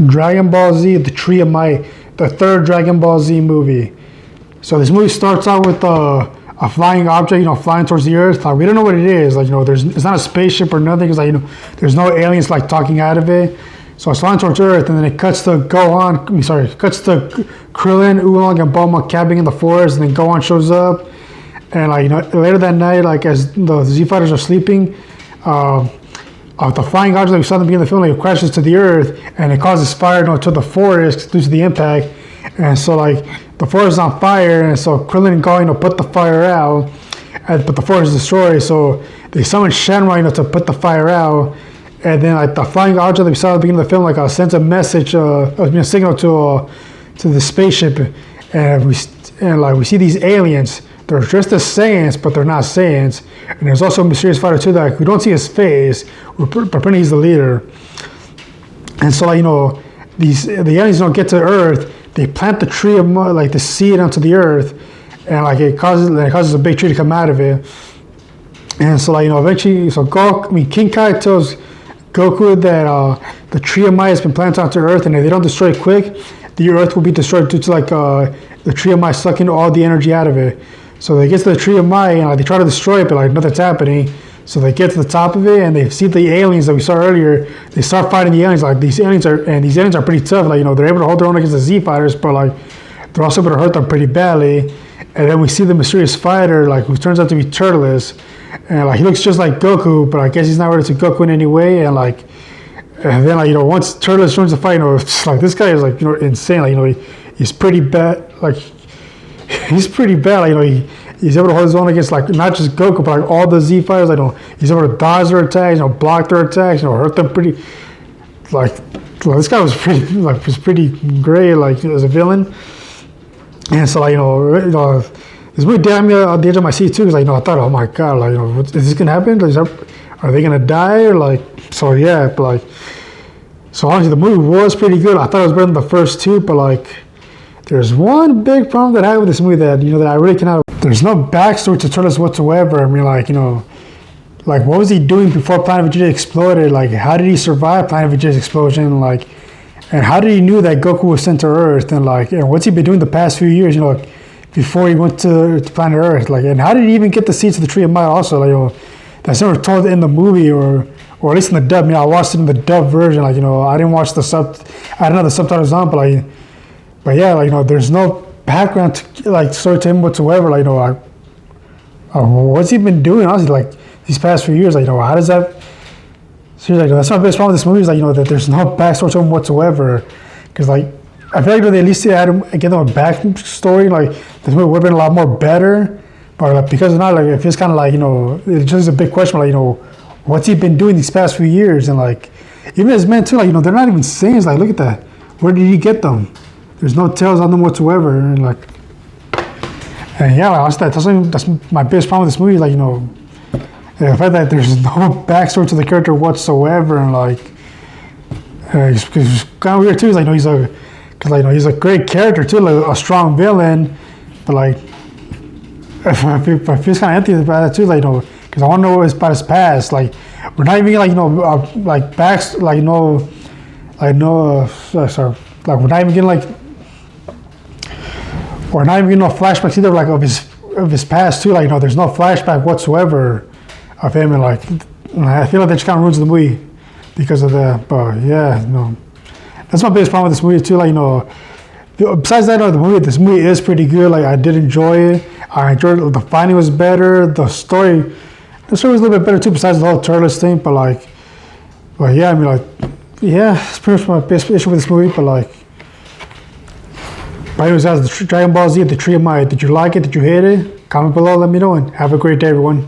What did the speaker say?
Dragon Ball Z, The Tree of Might, the third Dragon Ball Z movie. So this movie starts out with a flying object, flying towards the Earth. Like, we don't know what it is. Like, it's not a spaceship or nothing. It's like, there's no aliens like talking out of it. So it's flying towards Earth, and then it cuts to cuts to Krillin, Oolong, and Bulma camping in the forest, and then Gohan shows up. And later that night, like as the Z fighters are sleeping, the flying object that we saw in the beginning of the film, it crashes to the Earth, and it causes fire to the forest due to the impact. And so the forest is on fire, and so Krillin and Gohan put the fire out, but the forest is destroyed. So they summon Shenron to put the fire out. And then the flying object that we saw at the beginning of the film sends a message, a signal to the spaceship, and we see these aliens. They're dressed as Saiyans, but they're not Saiyans. And there's also a mysterious fighter too that we don't see his face. We're pretending he's the leader. And so the aliens don't get to Earth. They plant the tree of the seed onto the Earth, and it causes a big tree to come out of it. And so eventually, King Kai tells Goku that the Tree of Might has been planted onto Earth, and if they don't destroy it quick, the Earth will be destroyed due to the Tree of Might sucking all the energy out of it. So they get to the Tree of Might, and they try to destroy it, but nothing's happening. So they get to the top of it, and they see the aliens that we saw earlier. They start fighting the aliens. These aliens are pretty tough. They're able to hold their own against the Z fighters, but they're also able to hurt them pretty badly. And then we see the mysterious fighter, who turns out to be Turles. And he looks just like Goku, but I guess he's not related to Goku in any way. And then once Turles joins the fight, this guy is insane. He's pretty bad. He's pretty bad. He's able to hold his own against not just Goku, but all the Z fighters. He's able to dodge their attacks, block their attacks, hurt them pretty. This guy was pretty great, as a villain. And so this movie damn me on the edge of my seat too, because I thought, oh my god, is this gonna happen? Are they gonna die? So yeah, but so honestly, the movie was pretty good. I thought it was better than the first two, but there's one big problem that I have with this movie that that I really cannot. There's no backstory to Turles whatsoever. I mean, what was he doing before Planet Vegeta exploded? How did he survive Planet Vegeta's explosion? And how did he knew that Goku was sent to Earth? And what's he been doing the past few years? Before he went to planet Earth, and how did he even get the seeds of the Tree of Might? Also, that's never told in the movie, or at least in the dub. I watched it in the dub version. I didn't watch the I didn't have the subtitles on, but yeah, there's no background story to him whatsoever. What's he been doing? Honestly, these past few years, how does that? Seriously, that's my biggest problem with this movie is that there's no backstory to him whatsoever, because I feel they at least give them a backstory. This movie would have been a lot more better, but because it's not it feels kind of it's just a big question. What's he been doing these past few years? And even as men too, they're not even Saiyans. Look at that. Where did he get them? There's no tails on them whatsoever. And yeah, that's my biggest problem with this movie. The fact that there's no backstory to the character whatsoever, and it's kind of weird too. He's a great character too, a strong villain, but I feel kind of empty about that too, because I want to know about his past. We're not even getting we're not even getting no flashbacks either, of his past too. There's no flashback whatsoever of him, and I feel that just kind of ruins the movie because of that. But yeah, that's my biggest problem with this movie too. Besides that, this movie is pretty good. I did enjoy it. I enjoyed it. The fighting was better. The story was a little bit better too. Besides the whole Turles thing, but yeah, it's pretty much my biggest issue with this movie. But anyways, guys, the Dragon Ball Z, The Tree of Might. Did you like it? Did you hate it? Comment below. Let me know, and have a great day, everyone.